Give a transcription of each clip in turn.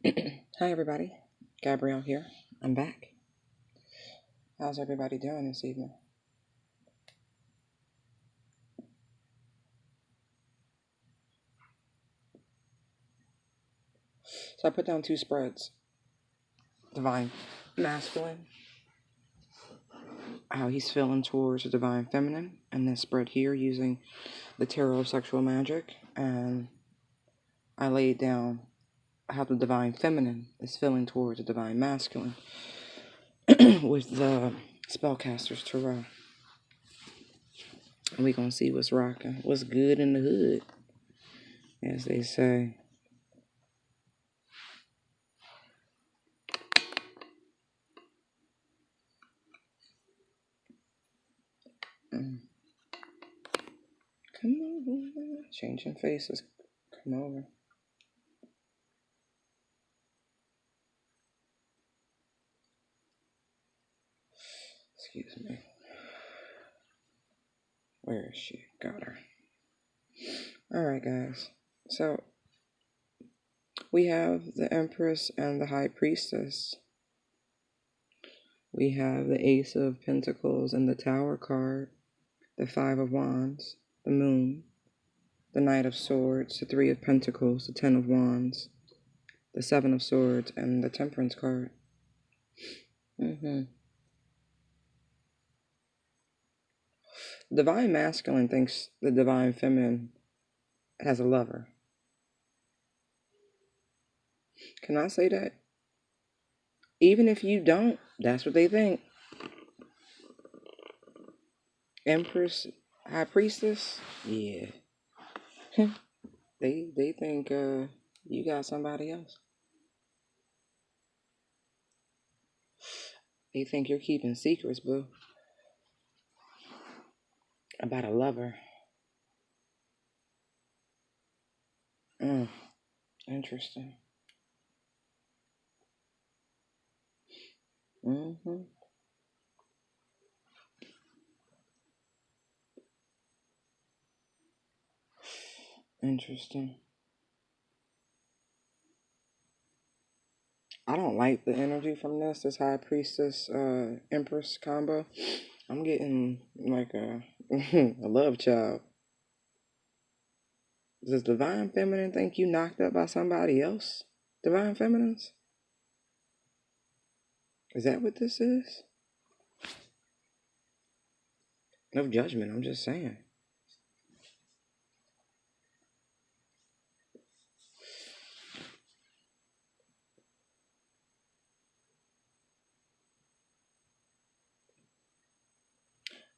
Hi, everybody. Gabrielle here. I'm back. How's everybody doing this evening? So I put down two spreads: Divine Masculine, how he's feeling towards the Divine Feminine, and this spread here using the Tarot of Sexual Magic. And I laid down how the Divine Feminine is feeling towards the Divine Masculine with the Spellcaster's Tarot. And we're going to see what's rocking, what's good in the hood, as they say. Mm. Come over. Changing faces. Come over. Excuse me. Where is she? Got her. Alright, guys. So, we have the Empress and the High Priestess. We have the Ace of Pentacles and the Tower card, the Five of Wands, the Moon, the Knight of Swords, the Three of Pentacles, the Ten of Wands, the Seven of Swords, and the Temperance card. Divine Masculine thinks the Divine Feminine has a lover. Can I say that? Even if you don't, that's what they think. Empress, High Priestess, yeah. they think you got somebody else. They think you're keeping secrets, boo, about a lover. Interesting. Interesting. I don't like the energy from this High Priestess Empress combo. I'm getting like a a love child. Does Divine Feminine think you knocked up by somebody else? Divine Feminines? Is that what this is? No judgment, I'm just saying.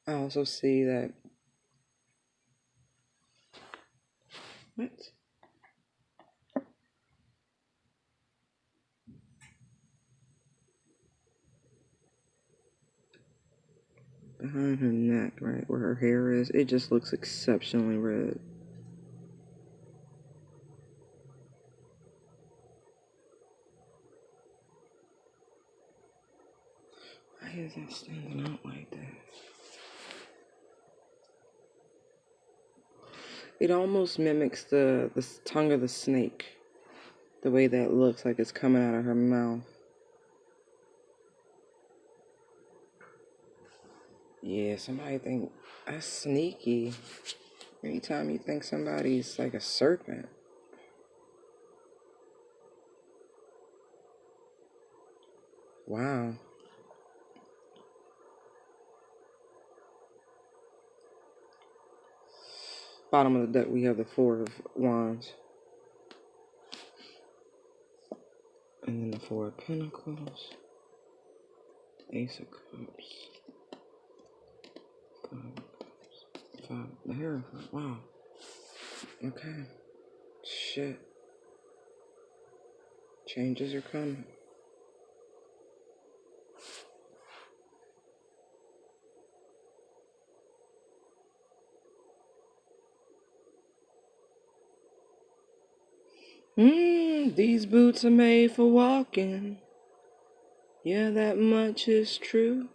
I also see that. What? Behind her neck, right where her hair is, it just looks exceptionally red. Why is that standing out like that? It almost mimics the tongue of the snake. The way that looks like it's coming out of her mouth. Yeah, somebody think that's sneaky. Anytime you think somebody's like a serpent. Wow. Bottom of the deck, we have the Four of Wands. And then the Four of Pentacles. Ace of Cups. Five. The Hierophant. Wow. Okay. Shit. Changes are coming. These boots are made for walking. Yeah, that much is true.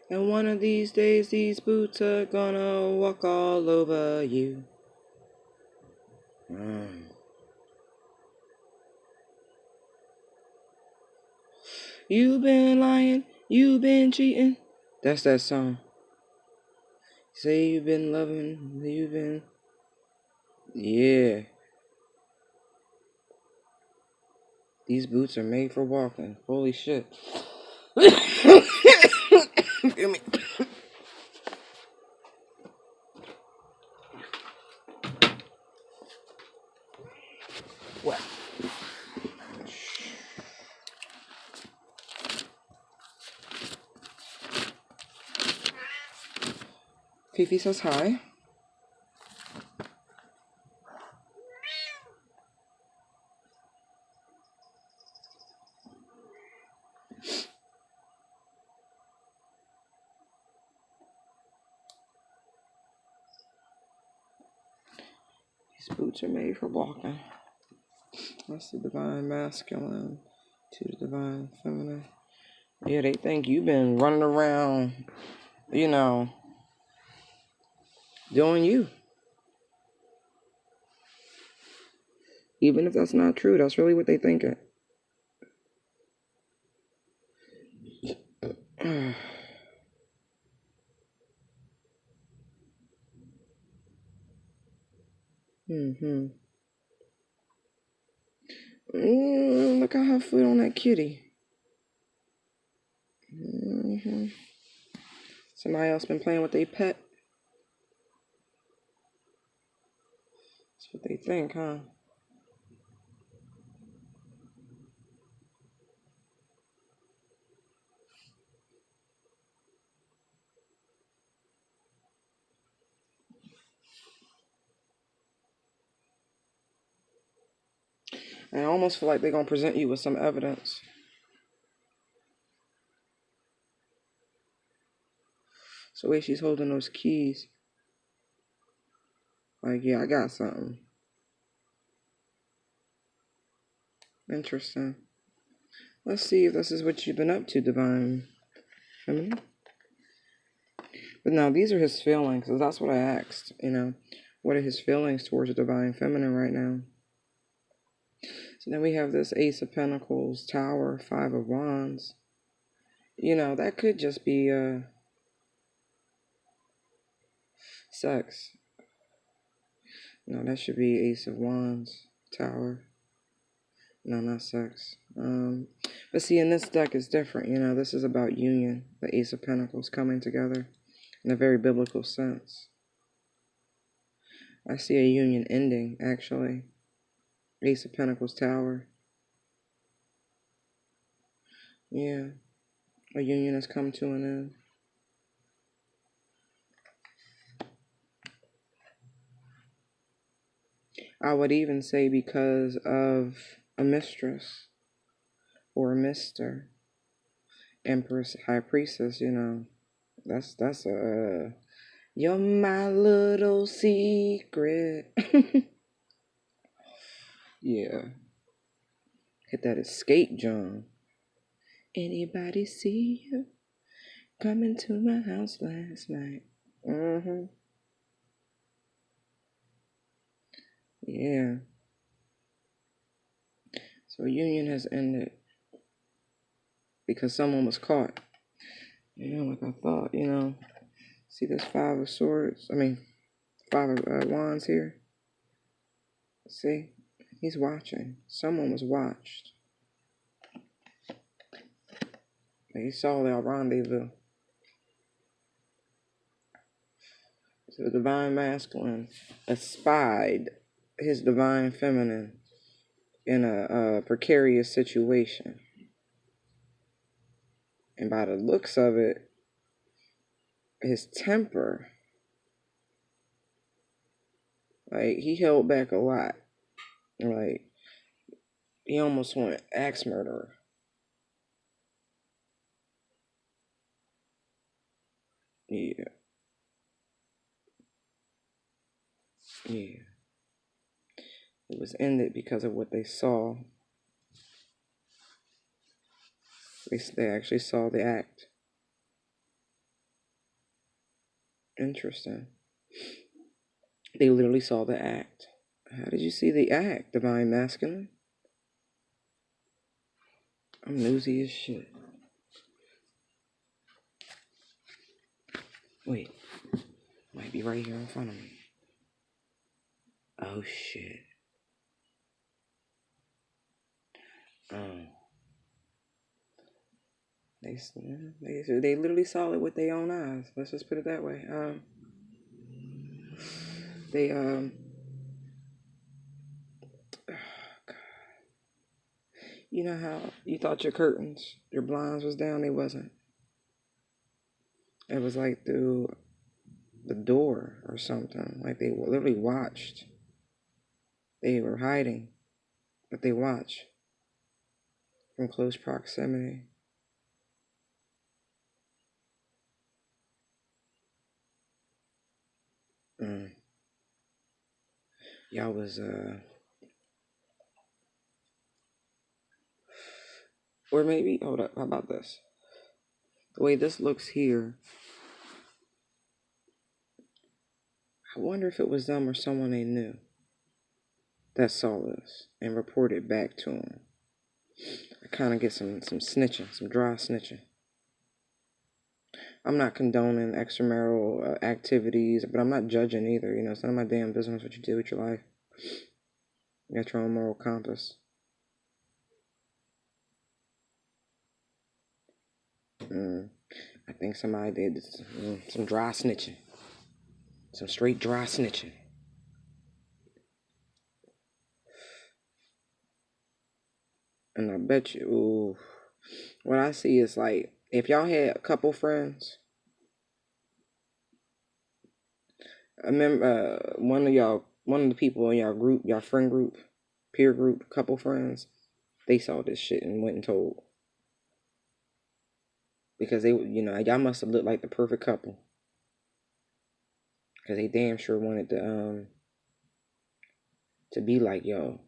And one of these days, these boots are gonna walk all over you. You been lying, you been cheating. That's that song. Say you've been loving, you've been. Yeah. These boots are made for walking. Holy shit. Feel me. What? Fifi says hi. These boots are made for walking. That's the divine masculine to the divine feminine. Yeah, they think you've been running around, you know, doing you. Even if that's not true, that's really what they thinking. Mm-hmm. Look at her foot on that kitty. Mm-hmm. Somebody else been playing with their pet. That's what they think, huh? And I almost feel like they're going to present you with some evidence. So the way she's holding those keys. Like, yeah, I got something. Interesting. Let's see if this is what you've been up to, divine feminine. But no, these are his feelings. So that's what I asked, you know. What are his feelings towards the divine feminine right now? So then we have this Ace of Pentacles, Tower, Five of Wands. You know, that could just be sex. No, that should be Ace of Wands, Tower. No, not sex. But see, in this deck, it's different. You know, this is about union. The Ace of Pentacles coming together in a very biblical sense. I see a union ending, actually. Ace of Pentacles, Tower. Yeah, a union has come to an end. I would even say because of a mistress or a mister, Empress, High Priestess, you know. That's a you're my little secret. Yeah. Hit that escape, John. Anybody see you coming to my house last night? Mm-hmm. Yeah. So union has ended because someone was caught. You know, like I thought, you know. See this Five of Swords? I mean, Five of Wands here. See? He's watching. Someone was watched. He saw their rendezvous. So the divine masculine espied his divine feminine in a precarious situation. And by the looks of it, his temper, like, he held back a lot. Like, he almost went axe murderer. Yeah. Yeah. It was ended because of what they saw. They actually saw the act. Interesting. They literally saw the act. How did you see the act, divine masculine? I'm nosy as shit. Wait. Might be right here in front of me. Oh, shit. They literally saw it with their own eyes. Let's just put it that way. They you know how you thought your curtains, your blinds was down? They wasn't. It was like through the door or something. Like they literally watched. They were hiding, but they watched from close proximity. Y'all was or maybe hold up. How about this? The way this looks here, I wonder if it was them or someone they knew that saw this and reported back to them. I kind of get some snitching, some dry snitching. I'm not condoning extramarital activities, but I'm not judging either. You know, it's none of my damn business what you do with your life. You got your own moral compass. I think somebody did some dry snitching. Some straight dry snitching. And I bet you, ooh, what I see is like, if y'all had a couple friends, I remember one of the people in y'all group, y'all friend group, peer group, couple friends, they saw this shit and went and told. Because they, you know, y'all must have looked like the perfect couple. Because they damn sure wanted to be like y'all.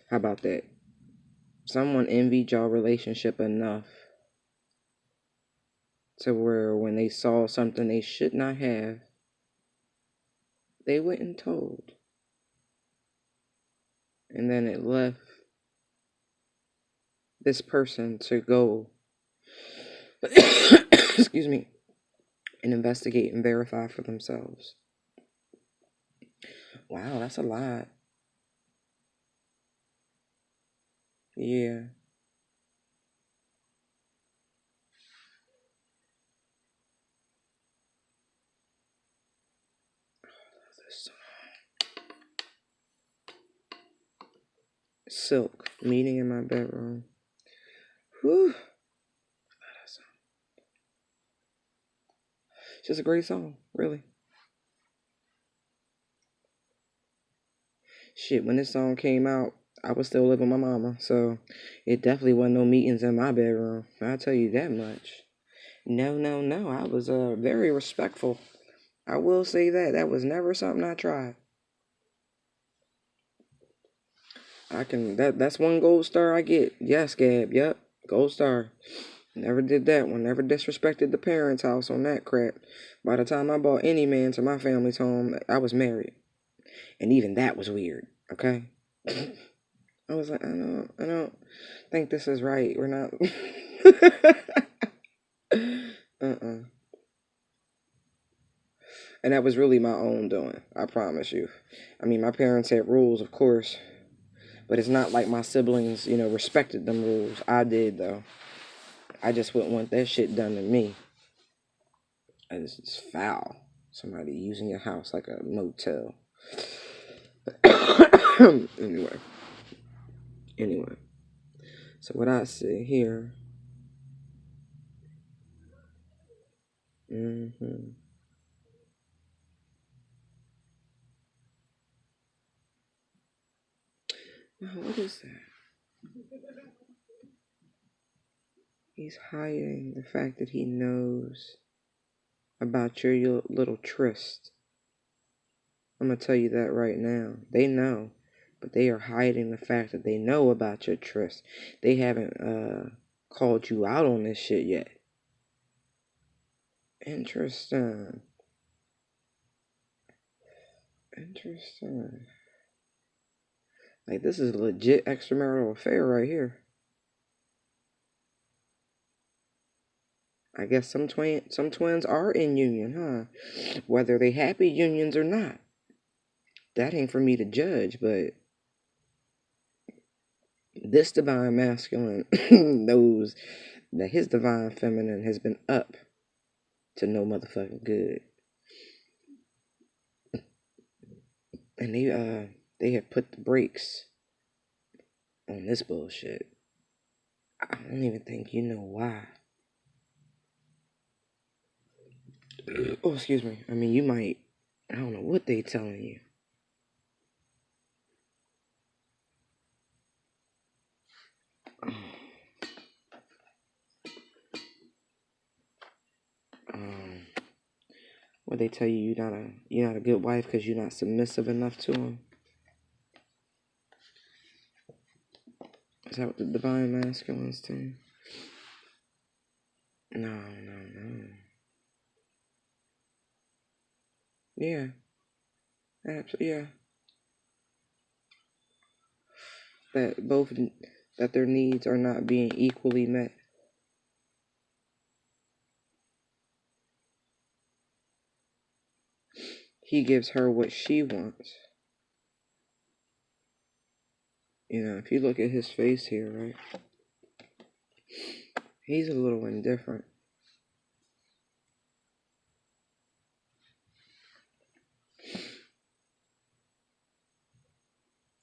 How about that? Someone envied y'all relationship enough to where when they saw something they should not have, they went and told. And then it left this person to go, excuse me, and investigate and verify for themselves. Wow, that's a lot. Yeah. Silk, Meeting in My Bedroom. Whew. It's just a great song, really. Shit, when this song came out, I was still living with my mama, so it definitely wasn't no meetings in my bedroom. I'll tell you that much. No. I was very respectful. I will say that. That was never something I tried. That's one gold star I get. Yes, Gab, yep. Gold star. Never did that one. Never disrespected the parents' house on that crap. By the time I brought any man to my family's home, I was married. And even that was weird, okay? I was like, I don't think this is right. We're not. And that was really my own doing, I promise you. I mean, my parents had rules, of course, but it's not like my siblings, you know, respected them rules. I did, though. I just wouldn't want that shit done to me. It's foul. Somebody using your house like a motel. Anyway. So what I see here. What is that? He's hiding the fact that he knows about your little tryst. I'm going to tell you that right now. They know, but they are hiding the fact that they know about your tryst. They haven't called you out on this shit yet. Interesting. Like, this is a legit extramarital affair right here. I guess some twins are in union, huh? Whether they happy unions or not, that ain't for me to judge. But this divine masculine knows that his divine feminine has been up to no motherfucking good, and they have put the brakes on this bullshit. I don't even think you know why. Oh, excuse me. I mean, you might. I don't know what they telling you. What they tell you you're not a good wife because you're not submissive enough to them. Is that what the divine masculines do? No. Yeah, absolutely. Yeah, that their needs are not being equally met. He gives her what she wants. You know, if you look at his face here, right? He's a little indifferent.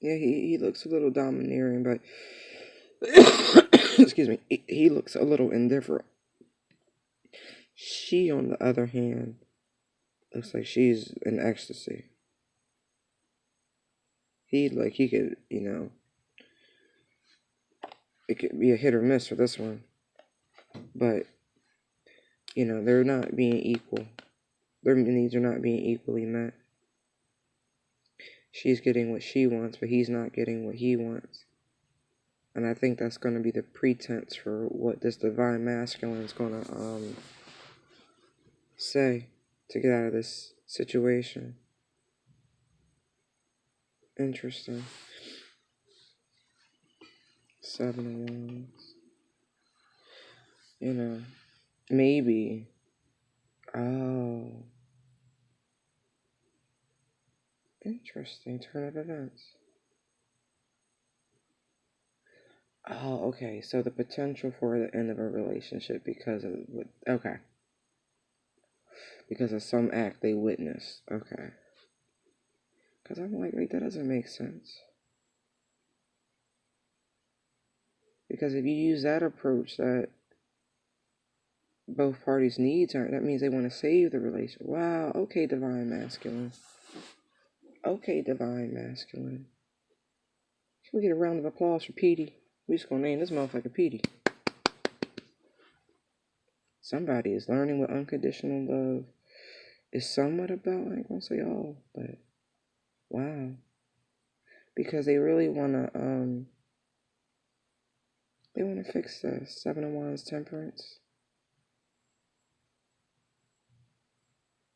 Yeah, he looks a little domineering, but excuse me, he looks a little indifferent. She, on the other hand, looks like she's in ecstasy. He could, it could be a hit or miss for this one. But, they're not being equal. Their needs are not being equally met. She's getting what she wants, but he's not getting what he wants. And I think that's going to be the pretense for what this divine masculine is going to say to get out of this situation. Interesting. 7 of Wands. Maybe. Oh. Interesting turn of events. Oh, okay. So the potential for the end of a relationship because of because of some act they witnessed. Okay. Because I'm like, wait, that doesn't make sense. Because if you use that approach that both parties' needs aren't, that means they want to save the relationship. Wow. Okay, divine masculine. Okay, divine masculine. Can we get a round of applause for Petey? We just gonna name this motherfucker Petey. Somebody is learning what unconditional love is somewhat about. I ain't gonna say all, but wow. Because they really wanna fix the 7 of Wands temperance.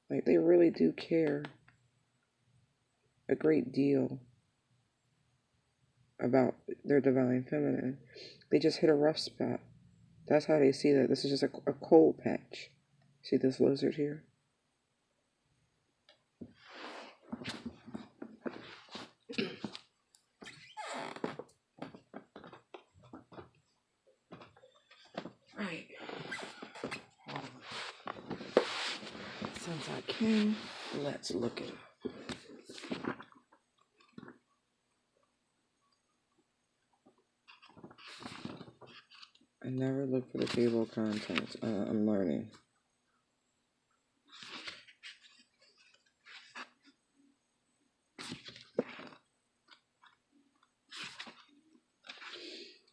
Like they really do care a great deal about their divine feminine. They just hit a rough spot. That's how they see that. This is just a cold patch. See this lizard here? Right. Since I can, let's look it up. I never look for the table of contents. I'm learning.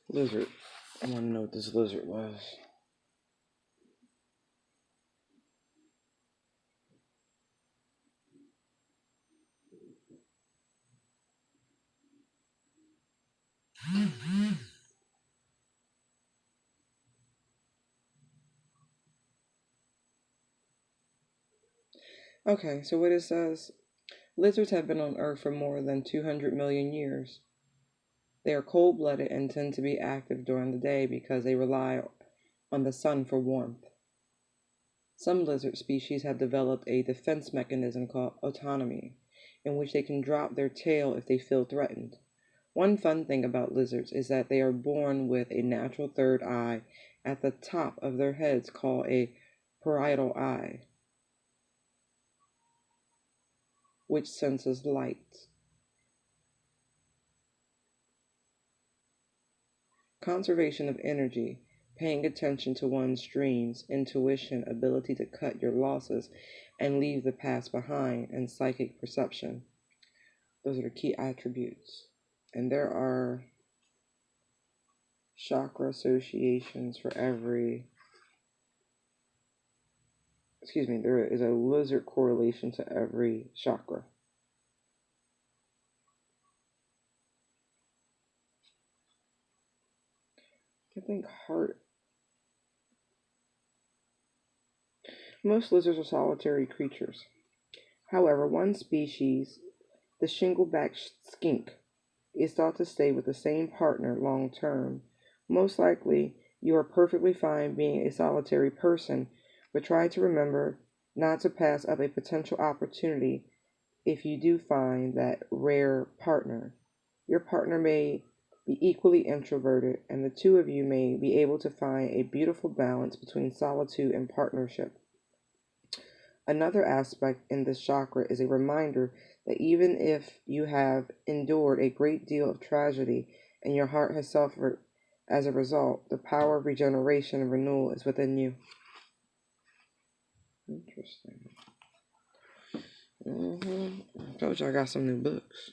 Lizard. I want to know what this lizard was. Okay, so what it says, lizards have been on Earth for more than 200 million years. They are cold-blooded and tend to be active during the day because they rely on the sun for warmth. Some lizard species have developed a defense mechanism called autonomy, in which they can drop their tail if they feel threatened. One fun thing about lizards is that they are born with a natural third eye at the top of their heads called a parietal eye, which senses light. Conservation of energy, paying attention to one's dreams, intuition, ability to cut your losses and leave the past behind, and psychic perception. Those are the key attributes. And there are chakra associations for every, there is a lizard correlation to every chakra. I think heart. Most lizards are solitary creatures. However, one species, the shingleback skink, is thought to stay with the same partner long term. Most likely, you are perfectly fine being a solitary person, but try to remember not to pass up a potential opportunity if you do find that rare partner. Your partner may be equally introverted, and the two of you may be able to find a beautiful balance between solitude and partnership. Another aspect in this chakra is a reminder that even if you have endured a great deal of tragedy and your heart has suffered as a result, the power of regeneration and renewal is within you. Interesting. I told you I got some new books.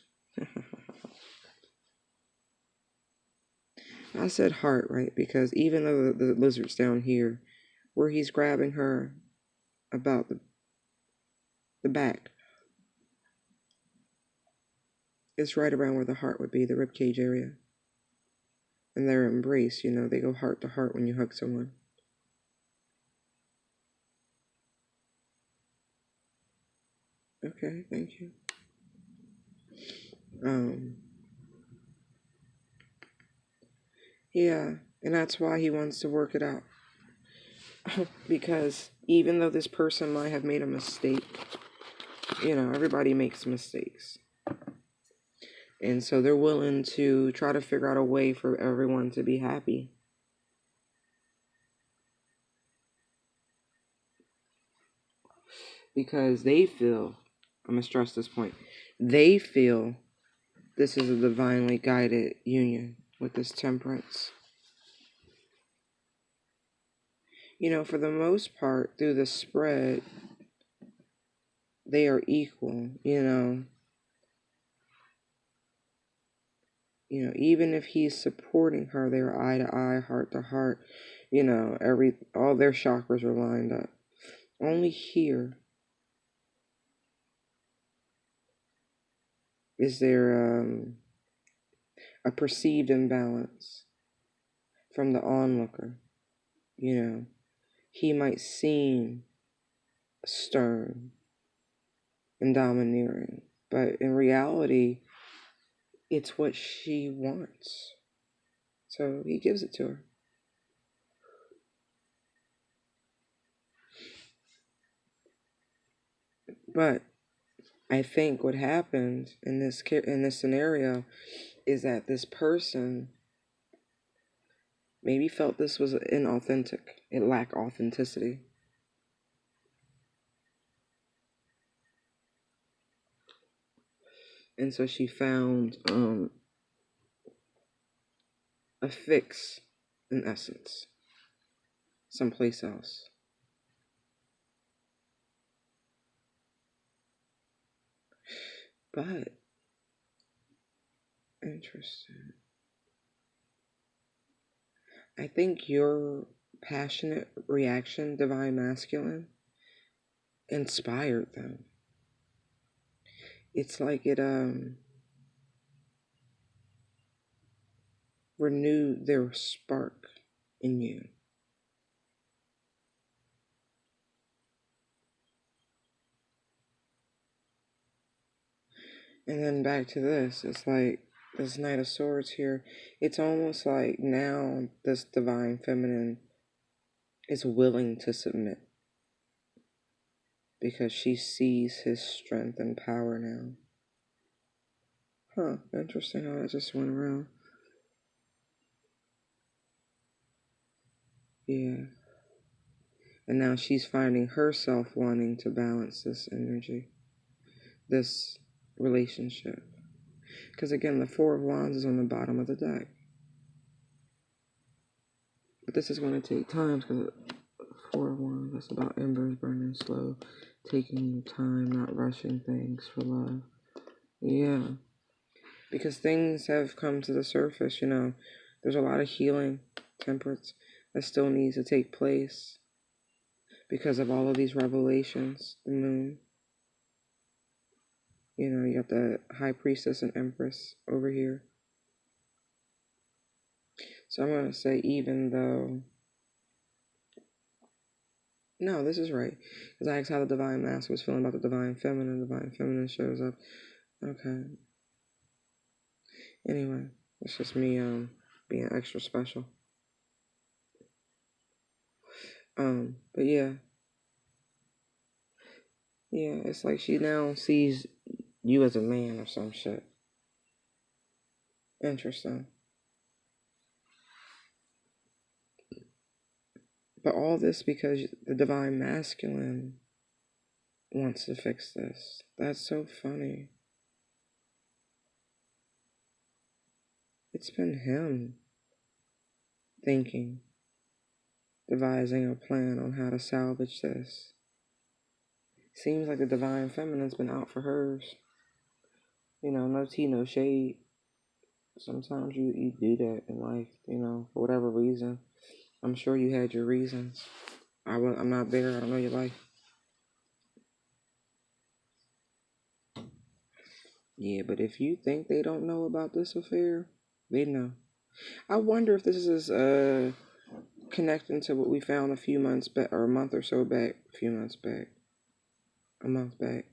I said heart, right? Because even though the lizard's down here, where he's grabbing her about the back, it's right around where the heart would be, the ribcage area. And their embrace, they go heart to heart when you hug someone. Okay, thank you. Yeah, and that's why he wants to work it out. Because even though this person might have made a mistake, everybody makes mistakes. And so they're willing to try to figure out a way for everyone to be happy. Because they feel, I'm going to stress this point, they feel this is a divinely guided union with this temperance. For the most part, through the spread, they are equal, even if he's supporting her, they're eye to eye, heart to heart, all their chakras are lined up. Only here is there a perceived imbalance from the onlooker. He might seem stern and domineering, but in reality, it's what she wants. So he gives it to her. But I think what happened in this scenario is that this person maybe felt this was inauthentic. It lacked authenticity. And so she found a fix, in essence, someplace else. But, interesting. I think your passionate reaction, Divine Masculine, inspired them. It's like it renewed their spark in you. And then back to this, it's like this Knight of Swords here. It's almost like now this Divine Feminine is willing to submit. because she sees his strength and power now. Huh, interesting how that just went around. Yeah. And now she's finding herself wanting to balance this energy, this relationship. Because again, the Four of Wands is on the bottom of the deck. But this is going to take time because Four of Wands, that's about embers burning slow, taking your time, not rushing things for love. Yeah. Because things have come to the surface, you know. There's a lot of healing, temperance, that still needs to take place because of all of these revelations, the moon. You know, you got the High Priestess and Empress over here. So I'm going to say even though... No, this is right. Because I asked how the Divine Master was feeling about the Divine Feminine. Divine Feminine shows up. Okay. Anyway, it's just me being extra special. But yeah. Yeah, it's like she now sees you as a man or some shit. Interesting. But all this because the Divine Masculine wants to fix this. That's so funny. It's been him thinking, devising a plan on how to salvage this. Seems like the Divine Feminine's been out for hers. You know, no tea, no shade. Sometimes you do that in life, you know, for whatever reason. I'm sure you had your reasons. I'm not there. I don't know your life. Yeah, but if you think they don't know about this affair, they know. I wonder if this is connecting to what we found a few months back, or a month or so back, a month back.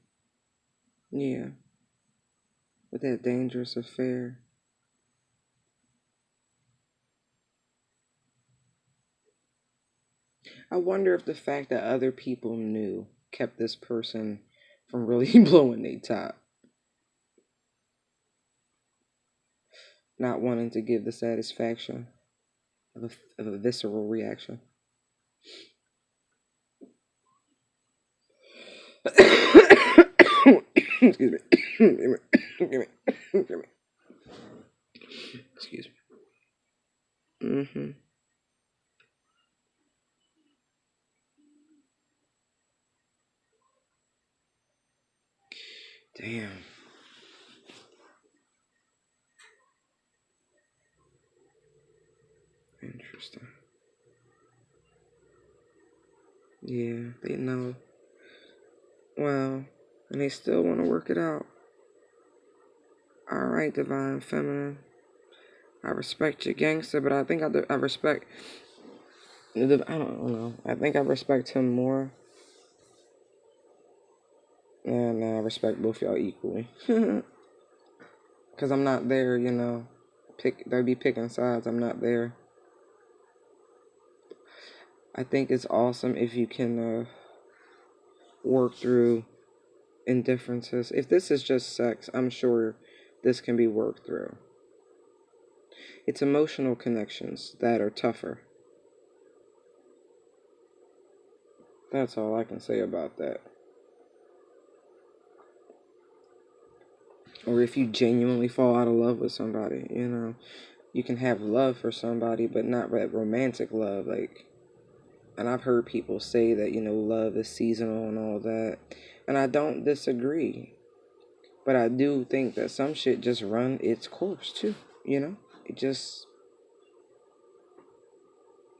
Yeah, with that dangerous affair. I wonder if the fact that other people knew kept this person from really blowing their top. Not wanting to give the satisfaction of a visceral reaction. Excuse me. Excuse me. Mm-hmm. Damn. Interesting. Yeah, they know. Well, and they still want to work it out. All right, Divine Feminine. I respect your gangster, but I think I respect. I don't know. I think I respect him more, and I respect both y'all equally. Cause I'm not there, you know. They'll be picking sides. I'm not there. I think it's awesome if you can work through indifferences. If this is just sex, I'm sure this can be worked through. It's emotional connections that are tougher. That's all I can say about that. Or if you genuinely fall out of love with somebody, you know, you can have love for somebody, but not that romantic love. Like, and I've heard people say that, you know, love is seasonal and all that. And I don't disagree. But I do think that some shit just run its course too, you know? It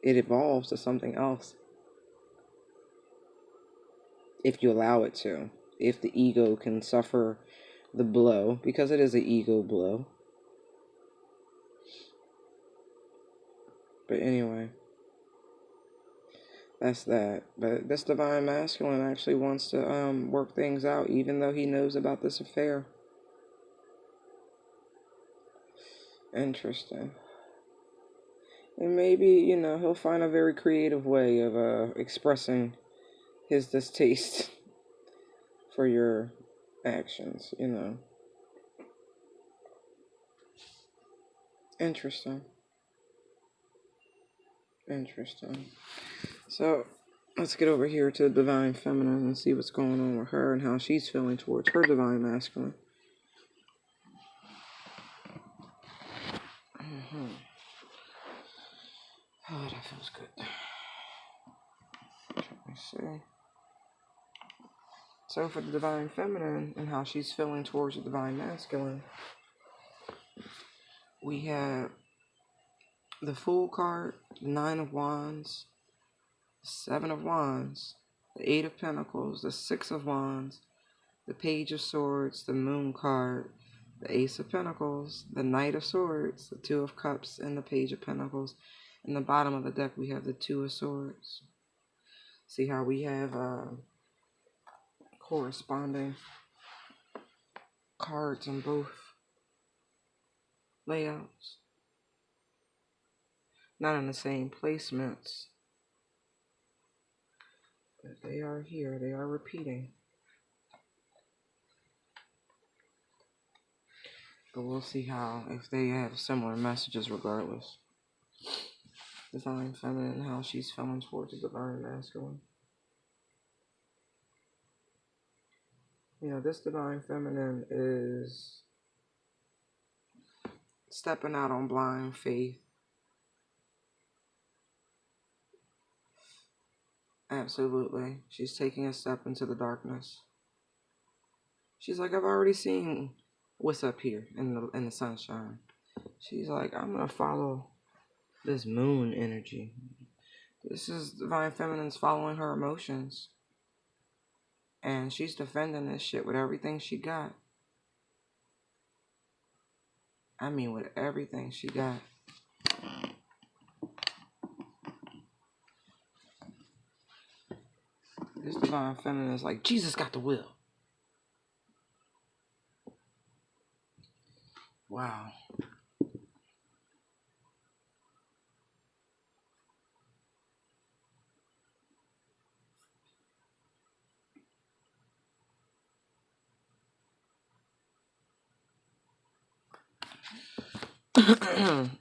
evolves to something else. If you allow it to. If the ego can suffer the blow, because it is an ego blow. But anyway, that's that. But this Divine Masculine actually wants to work things out, even though he knows about this affair. Interesting. And maybe, you know, he'll find a very creative way of expressing his distaste for your actions, you know. Interesting. Interesting. So let's get over here to the Divine Feminine and see what's going on with her and how she's feeling towards her Divine Masculine. Oh, that feels good. Let me see. So for the Divine Feminine and how she's feeling towards the Divine Masculine, we have the Fool card, the Nine of Wands, the Seven of Wands, the Eight of Pentacles, the Six of Wands, the Page of Swords, the Moon card, the Ace of Pentacles, the Knight of Swords, the Two of Cups, and the Page of Pentacles. In the bottom of the deck, we have the Two of Swords. See how we have corresponding cards in both layouts. Not in the same placements, but they are here. They are repeating. But we'll see how, if they have similar messages regardless. Divine Feminine, how she's feeling towards the Divine Masculine. You know, this Divine Feminine is stepping out on blind faith. Absolutely. She's taking a step into the darkness. She's like, I've already seen what's up here in the sunshine. She's like, I'm going to follow this moon energy. This is Divine Feminine's following her emotions. And she's defending this shit with everything she got. I mean, with everything she got. This Divine Feminine is like, Jesus got the will. Wow.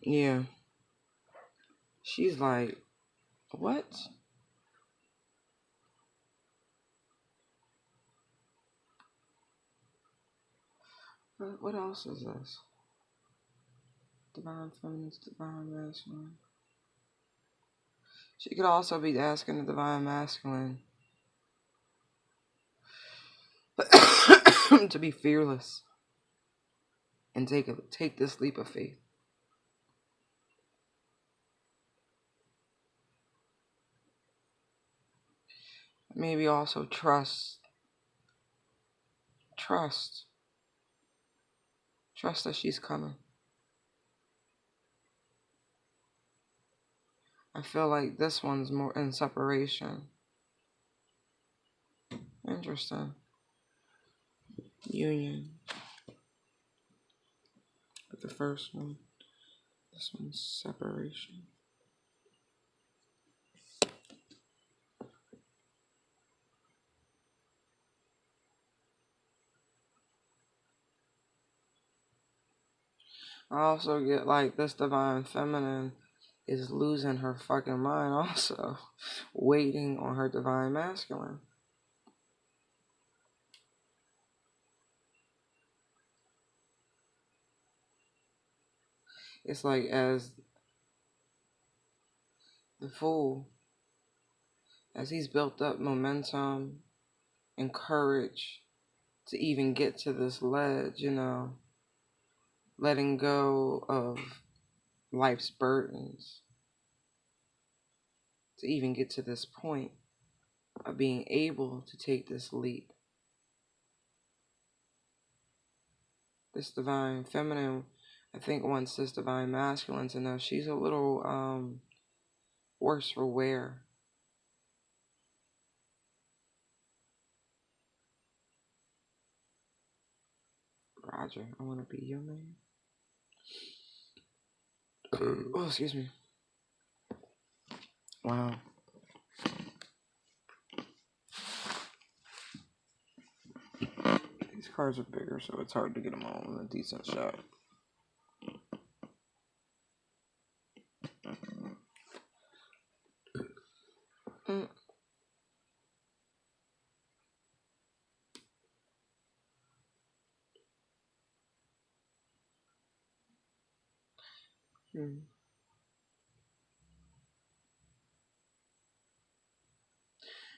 Yeah. She's like, what? What else is this? Divine Feminine, Divine Masculine. She could also be asking the Divine Masculine to be fearless and take this leap of faith. Maybe also trust that she's coming. I feel like this one's more in separation. Interesting. Union. But the first one, this one's separation. I also get like this Divine Feminine is losing her fucking mind also, waiting on her Divine Masculine. It's like as the Fool, as he's built up momentum and courage to even get to this ledge, you know, letting go of life's burdens, to even get to this point of being able to take this leap. This Divine Feminine, I think, wants this Divine Masculine to know she's a little worse for wear. Roger, I want to be your man. Oh, excuse me. Wow. cards are bigger, so it's hard to get them all in a decent shot.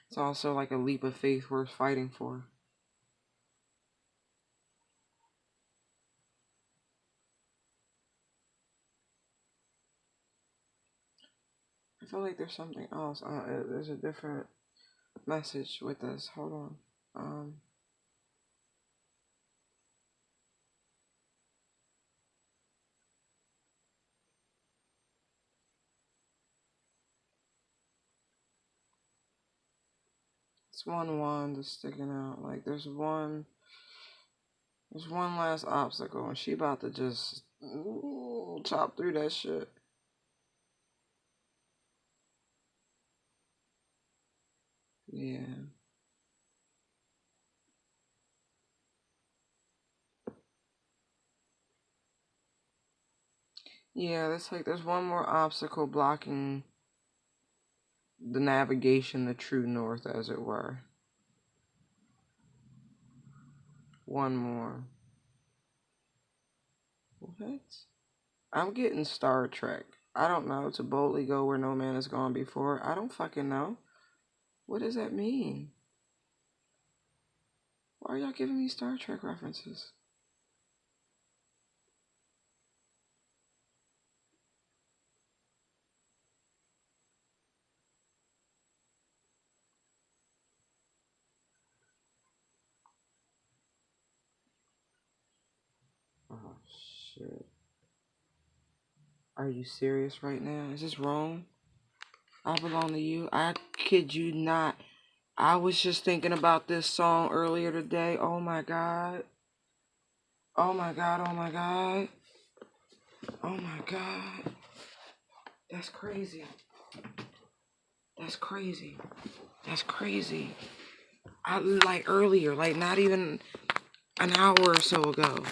It's also like a leap of faith worth fighting for. I feel like there's something else. There's a different message with this. Hold on. It's one wand that's sticking out. Like there's one last obstacle, and she about to just chop through that shit. Yeah. Yeah, there's one more obstacle blocking the navigation, the true north, as it were. One more. What? I'm getting Star Trek. I don't know. To boldly go where no man has gone before. I don't fucking know. What does that mean? Why are y'all giving me Star Trek references? Oh, shit. Are you serious right now? Is this wrong? I belong to you. I kid you not. I was just thinking about this song earlier today. Oh my god. Oh my god. Oh my god. Oh my god. That's crazy. That's crazy. That's crazy. I like earlier, like not even an hour or so ago.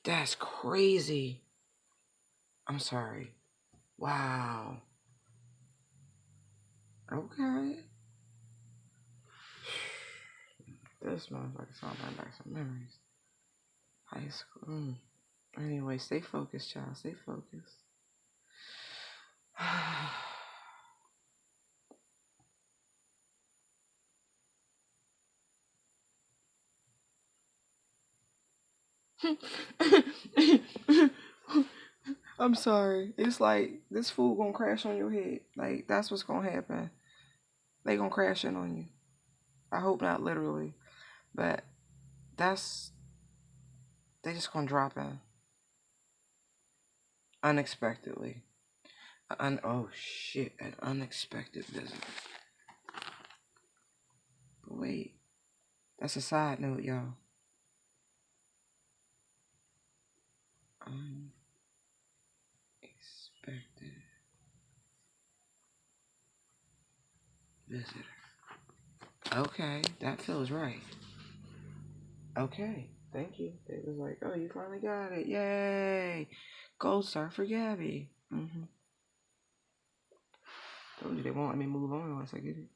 That's crazy. I'm sorry. Wow. Okay. This motherfucker saw my back some memories. High school. Anyway, stay focused, child. Stay focused. I'm sorry. It's like this fool gonna crash on your head. Like that's what's gonna happen. They gonna crash in on you. I hope not literally, but they just gonna drop in unexpectedly. Oh shit, an unexpected visit. But wait, that's a side note, y'all. Unexpected visitor. Okay, that feels right. Okay, thank you. They was like, oh, you finally got it. Yay. Gold star for Gabby. Told you they won't let me move on unless I get it.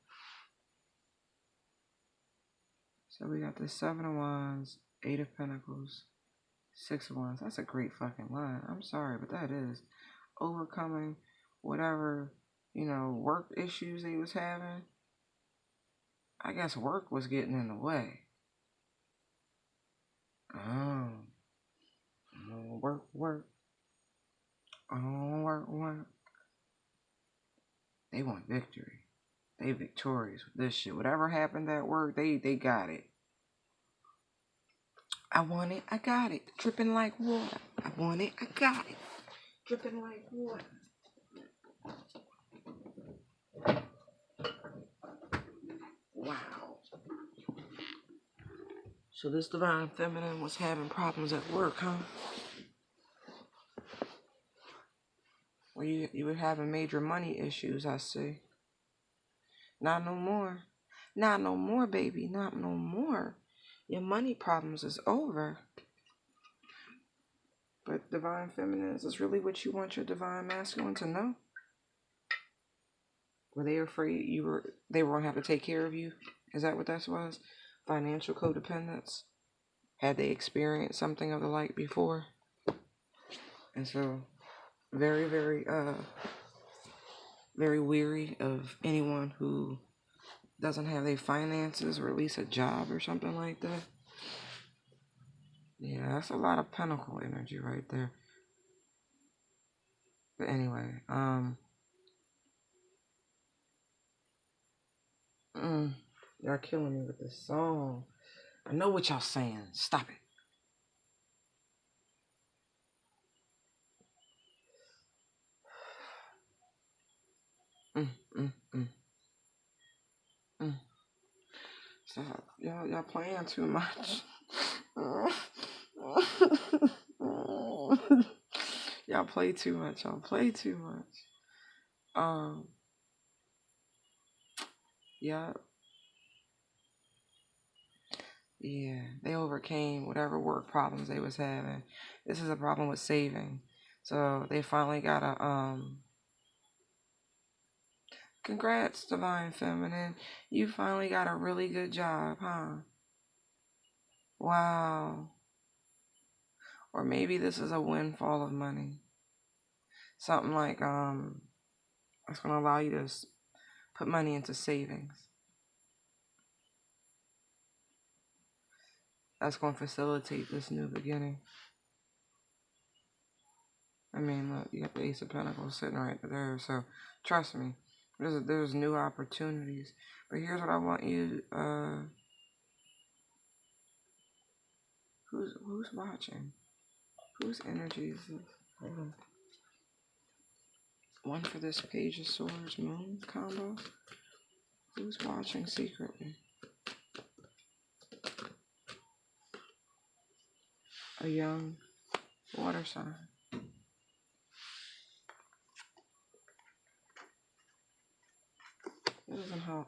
So we got the 7 of Wands, 8 of Pentacles, 6 of Wands. That's a great fucking line. I'm sorry, but that is overcoming whatever, work issues they was having. I guess work was getting in the way. Oh. Work. Oh, work. They want victory. They victorious with this shit. Whatever happened at work, they got it. I want it, I got it. Dripping like water. I want it, I got it. Dripping like water. Wow. So this divine feminine was having problems at work, huh? Well, you were having major money issues, I see. Not no more. Not no more, baby. Not no more. Your money problems is over. But divine feminine, is this really what you want your divine masculine to know? Were they afraid they were gonna have to take care of you? Is that what that was? Financial codependence? Had they experienced something of the like before? And so very, very very weary of anyone who doesn't have their finances or at least a job or something like that. Yeah, that's a lot of pentacle energy right there. But anyway, y'all killing me with this song. I know what y'all saying. Stop it. Mm, mm, mm, mm. Stop. Y'all playing too much. Y'all play too much. Y'all play too much. Yeah. Yeah. They overcame whatever work problems they was having. This is a problem with saving. So they finally got a congrats, Divine Feminine. You finally got a really good job, huh? Wow. Or maybe this is a windfall of money. Something like it's gonna allow you to put money into savings. That's gonna facilitate this new beginning. I mean, look, you got the Ace of Pentacles sitting right there, so trust me, there's new opportunities. But here's what I want you. Who's watching? Whose energy is this? Hold on. One for this Page of Swords Moon combo. Who's watching secretly? A young water sign. It doesn't help.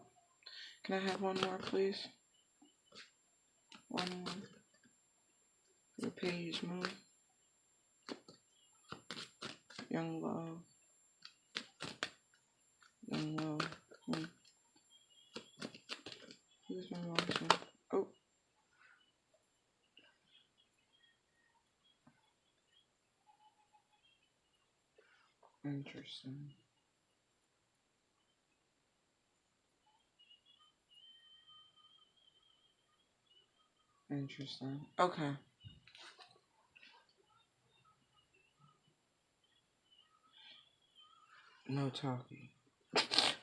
Can I have one more, please? One more. The Page Moon. Young love. Young love. Who's been watching? Oh. Interesting. Interesting. Okay. No talking.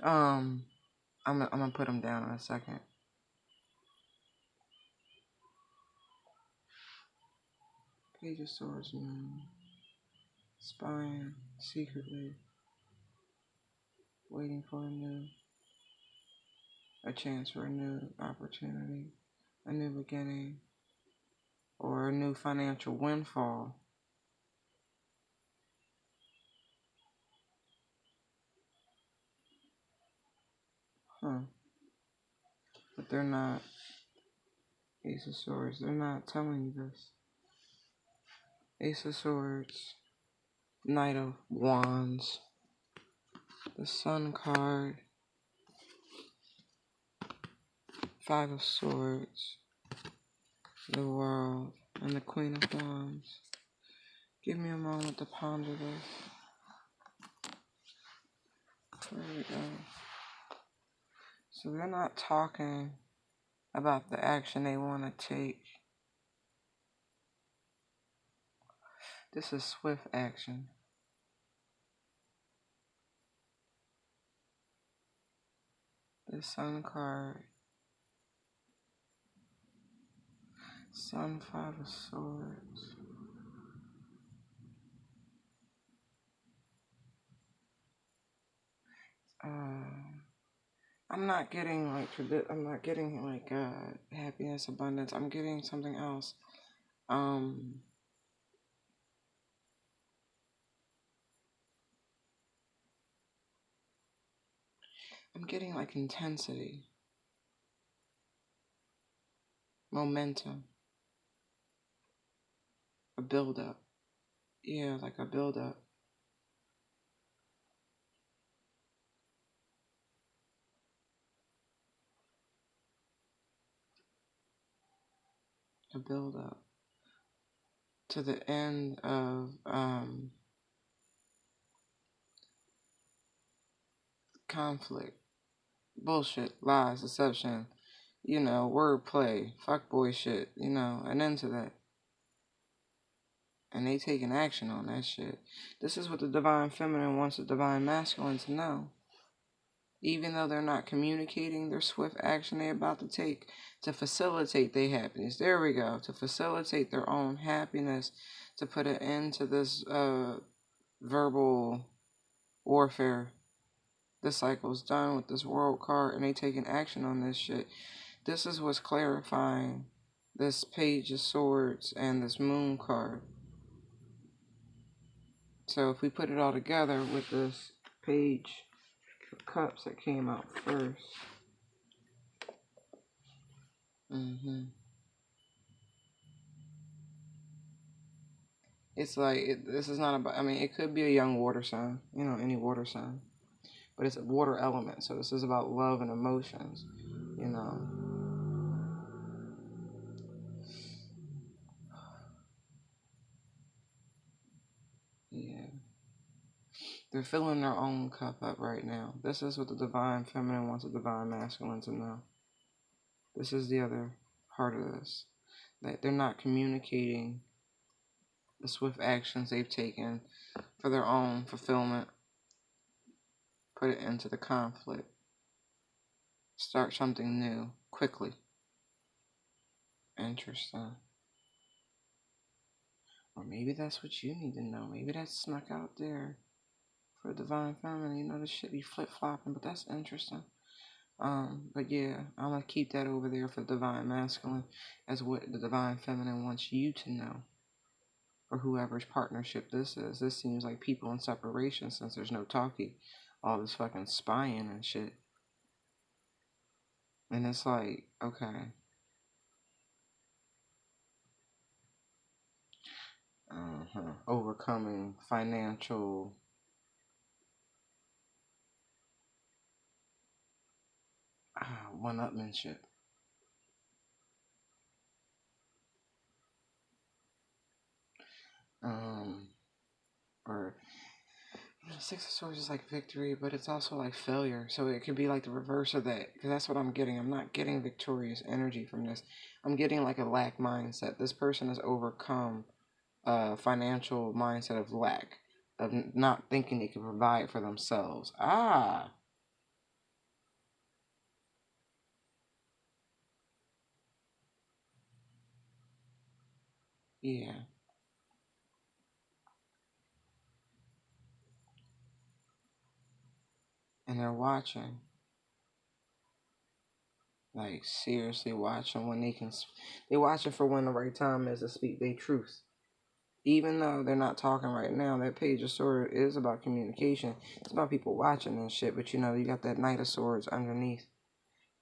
I'm gonna put them down in a second. Page of Swords Moon. Spying secretly. Waiting for a chance for a new opportunity, a new beginning, or a new financial windfall. Huh. But they're not. Ace of Swords, they're not telling you this. Ace of Swords, Knight of Wands, the Sun card, Five of Swords, the World, and the Queen of Wands. Give me a moment to ponder this. There we go. So they're not talking about the action they want to take. This is swift action. The Sun card. Sun, Five of Swords. I'm not getting like happiness, abundance. I'm getting something else. I'm getting like intensity, momentum, a build up. Yeah, like a build up. A build up to the end of conflict, bullshit, lies, deception, wordplay, fuckboy shit, an end to that. And they taking action on that shit. This is what the divine feminine wants the divine masculine to know. Even though they're not communicating their swift action they're about to take to facilitate their happiness. There we go. To facilitate their own happiness, to put an end to this verbal warfare. This cycle's done with this world card, and they taking action on this shit. This is what's clarifying this page of swords and this moon card. So if we put it all together with this page of cups that came out first. It's like, this is not about, I mean, it could be a young water sign, any water sign. But it's a water element, so this is about love and emotions, Yeah. They're filling their own cup up right now. This is what the divine feminine wants the divine masculine to know. This is the other part of this. That they're not communicating the swift actions they've taken for their own fulfillment. Put it into the conflict. Start something new quickly. Interesting. Or maybe that's what you need to know. Maybe that's snuck out there for divine feminine. This shit be flip-flopping, but that's interesting. But yeah, I'm gonna keep that over there for divine masculine as what the divine feminine wants you to know. For whoever's partnership this is. This seems like people in separation since there's no talking. All this fucking spying and shit. And it's like, okay. Overcoming financial one-upmanship. Or Six of Swords is like victory, but it's also like failure. So it could be like the reverse of that. Because that's what I'm getting. I'm not getting victorious energy from this. I'm getting like a lack mindset. This person has overcome a financial mindset of lack, of not thinking they can provide for themselves. Yeah. And they're watching. Like, seriously watching when they can. They're watching for when the right time is to speak their truth. Even though they're not talking right now, that page of swords is about communication. It's about people watching and shit, but you got that Knight of Swords underneath.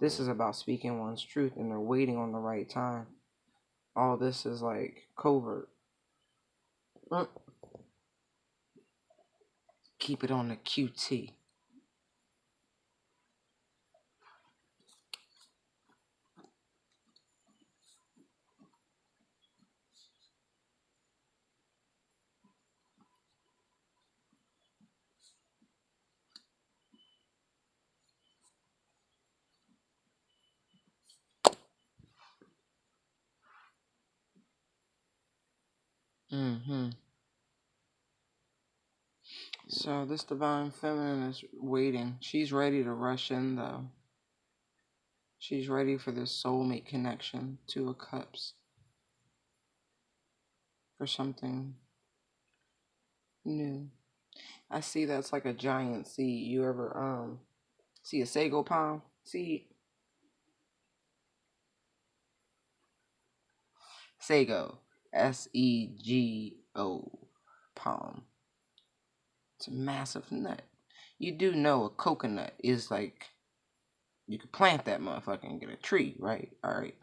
This is about speaking one's truth, and they're waiting on the right time. All this is like covert. Keep it on the QT. So this divine feminine is waiting. She's ready to rush in, though. She's ready for this soulmate connection, Two of Cups, for something new. I see that's like a giant seed. You ever see a sago palm seed? Sago, Sego, palm. It's a massive nut. You do know a coconut is like You could plant that motherfucker and get a tree, right? All right.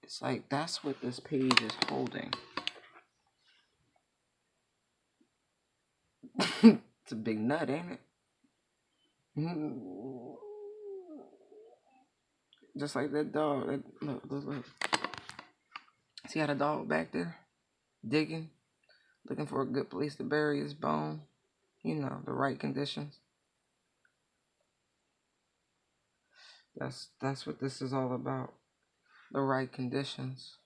It's like that's what this page is holding. It's a big nut, ain't it? Just like that dog. Look. See how the dog back there digging, looking for a good place to bury his bone. You know, the right conditions. That's what this is all about. The right conditions.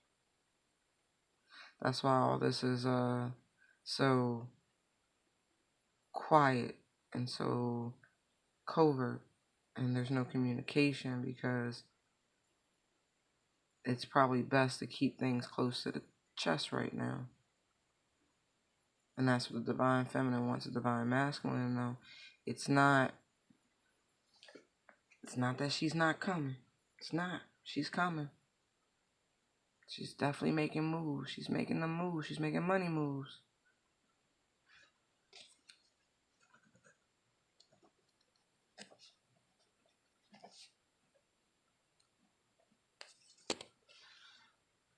That's why all this is so quiet and so covert, and there's no communication, because it's probably best to keep things close to the chest right now. And that's what the divine feminine wants the divine masculine to know. It's not that she's not coming. It's not. She's coming. She's definitely making moves. She's making the moves. She's making money moves.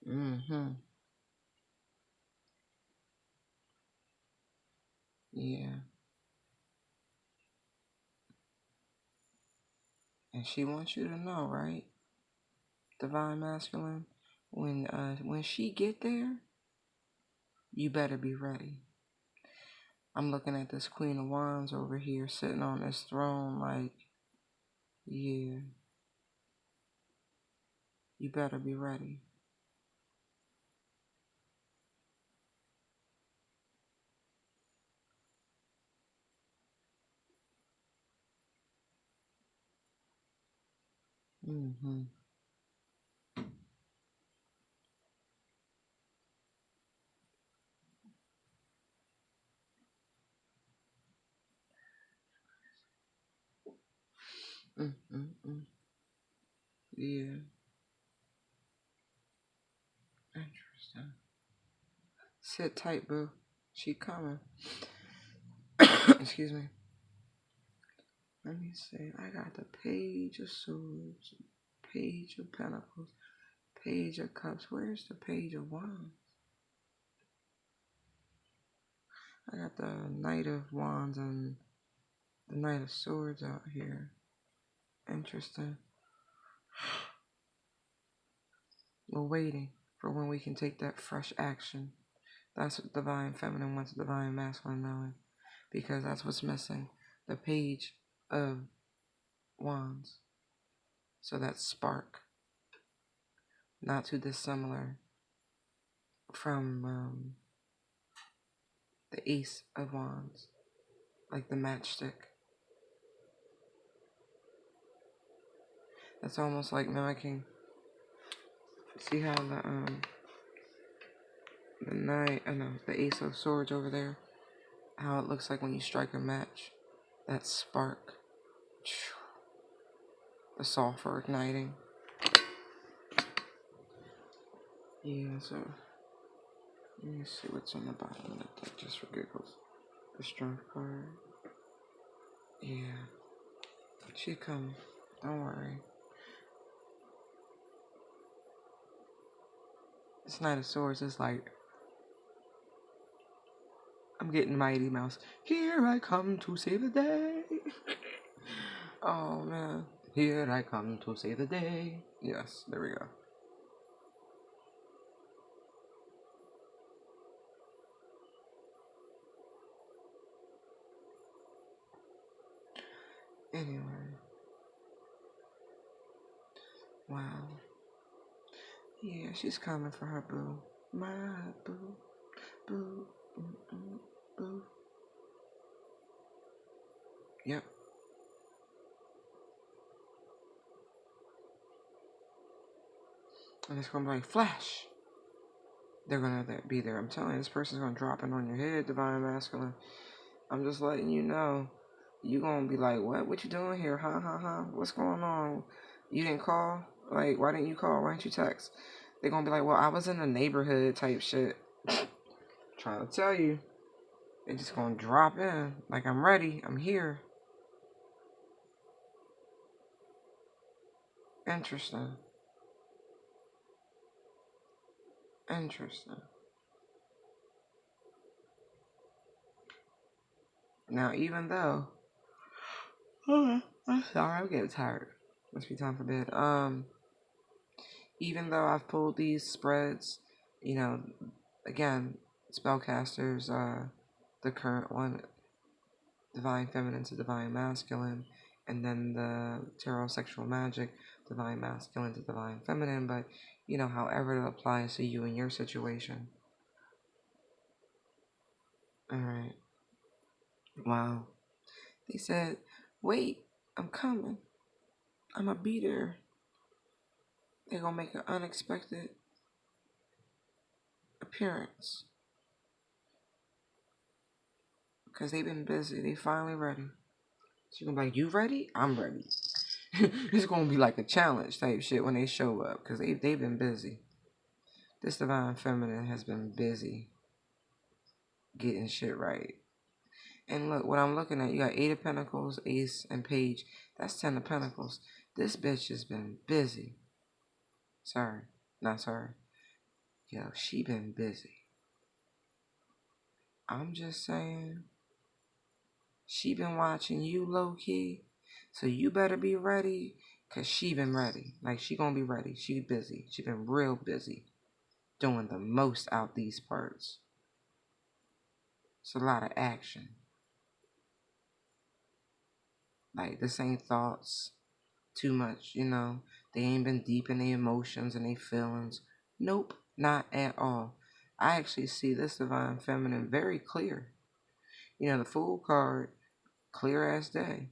Mm-hmm. Yeah. And she wants you to know, right? Divine masculine. When she get there, you better be ready. I'm looking at this Queen of Wands over here sitting on this throne like, yeah, you better be ready. Mm-hmm. Mm-hmm. Yeah. Interesting. Sit tight, boo. She coming. Excuse me. Let me see. I got the Page of Swords, Page of Pentacles, Page of Cups. Where's the Page of Wands? I got the Knight of Wands and the Knight of Swords out here. Interesting. We're waiting for when we can take that fresh action. That's what divine feminine wants divine masculine knowing, because that's what's missing. The Page of Wands. So that spark, not too dissimilar from the Ace of Wands, like the matchstick. That's almost like mimicking. See how the the Ace of Swords over there, how it looks like when you strike a match, that spark, the sulfur igniting. Yeah, so let me see what's on the bottom of that deck, just for giggles. The Strength card. Yeah, she coming. Don't worry. This Knight of Swords is like, I'm getting Mighty Mouse. Here I come to save the day. Oh man. Here I come to save the day. Yes, there we go. Anyway. Wow. Yeah, she's coming for her boo. My boo. Boo. Boo. Yep. And it's gonna be like flash. They're gonna be there. I'm telling you, this person's gonna drop it on your head, divine masculine. I'm just letting you know. You gonna be like, what you doing here? Huh? What's going on? You didn't call? Like, why didn't you call? Why didn't you text? They're gonna be like, well, I was in the neighborhood type shit. Trying to tell you. They're just gonna drop in. Like, I'm ready. I'm here. Interesting. Interesting. Now, even though, I'm sorry, I'm getting tired. Must be time for bed. Even though I've pulled these spreads, you know, again, spellcasters, the current one, divine feminine to divine masculine, and then the tarot sexual magic, divine masculine to divine feminine, but you know, however it applies to you and your situation. All right. Wow. They said, wait, I'm coming. I'm going to be there. They're going to make an unexpected appearance. Because they've been busy. They finally ready. She's going to be like, you ready? I'm ready. It's going to be like a challenge type shit when they show up. Because they've been busy. This divine feminine has been busy getting shit right. And look, what I'm looking at, you got 8 of Pentacles, Ace, and Page. That's 10 of Pentacles. This bitch has been busy. Sorry. Not sorry. Yo, she been busy. I'm just saying. She been watching you low-key. So you better be ready. Because she been ready. Like, she gonna be ready. She busy. She been real busy. Doing the most out these parts. It's a lot of action. Like, this ain't thoughts too much, you know. They ain't been deep in their emotions and their feelings. Nope, not at all. I actually see this divine feminine very clear. You know, the Fool card, clear as day.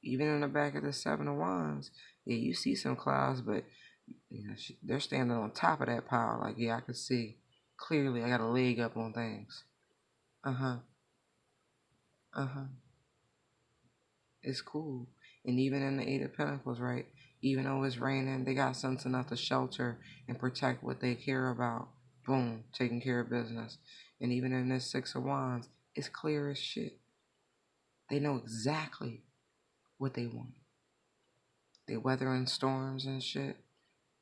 Even in the back of the 7 of Wands, yeah, you see some clouds, but you know, they're standing on top of that pile. Like, yeah, I can see clearly. I got a leg up on things. Uh-huh. Uh-huh. It's cool. And even in the 8 of Pentacles, right? Even though it's raining, they got sense enough to shelter and protect what they care about. Boom, taking care of business. And even in this 6 of Wands, it's clear as shit. They know exactly what they want. They weathering storms and shit.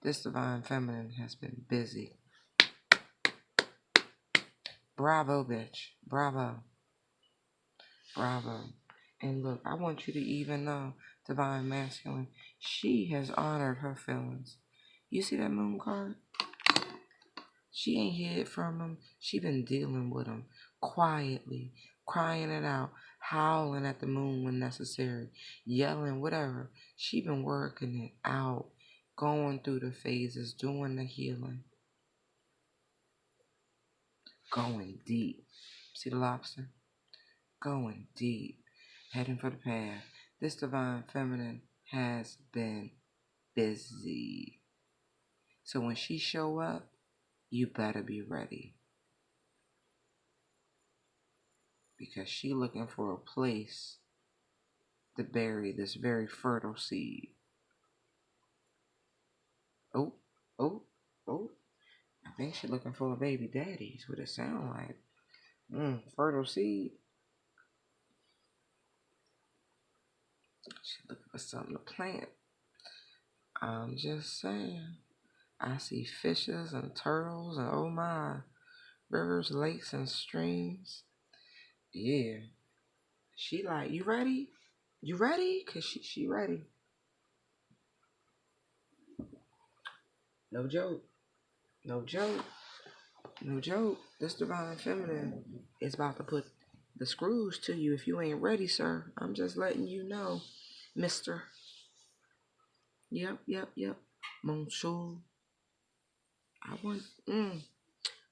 This divine feminine has been busy. Bravo, bitch. Bravo. Bravo. And look, I want you to even know, divine masculine, she has honored her feelings. You see that moon card? She ain't hid from him. She been dealing with him quietly, crying it out, howling at the moon when necessary, yelling, whatever. She been working it out, going through the phases, doing the healing, going deep. See the lobster? Going deep, heading for the path. This divine feminine has been busy. So when she show up, you better be ready. Because she looking for a place to bury this very fertile seed. Oh, oh, oh. I think she looking for a baby daddy. Is what it sound like. Fertile seed. She looking for something to plant. I'm just saying. I see fishes and turtles and oh my, rivers, lakes, and streams. Yeah. She like, you ready? You ready? Cause she ready. No joke. No joke. No joke. This divine feminine is about to put the screws to you if you ain't ready, sir. I'm just letting you know, mister. Yep. Monsieur. I want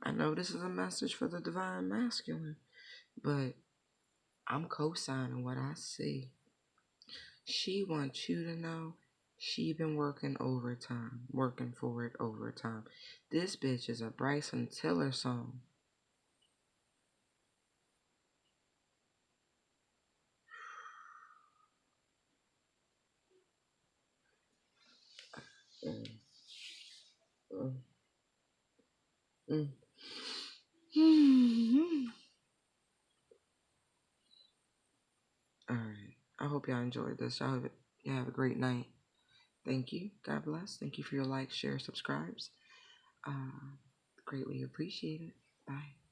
I know this is a message for the divine masculine, but I'm co-signing what I see. She wants you to know she been working overtime, working for it overtime. This bitch is a Bryson Tiller song. Mm, mm, mm. All right. I hope y'all enjoyed this. Y'all have a great night. Thank you. God bless. Thank you for your likes, shares, subscribes. Greatly appreciate it. Bye.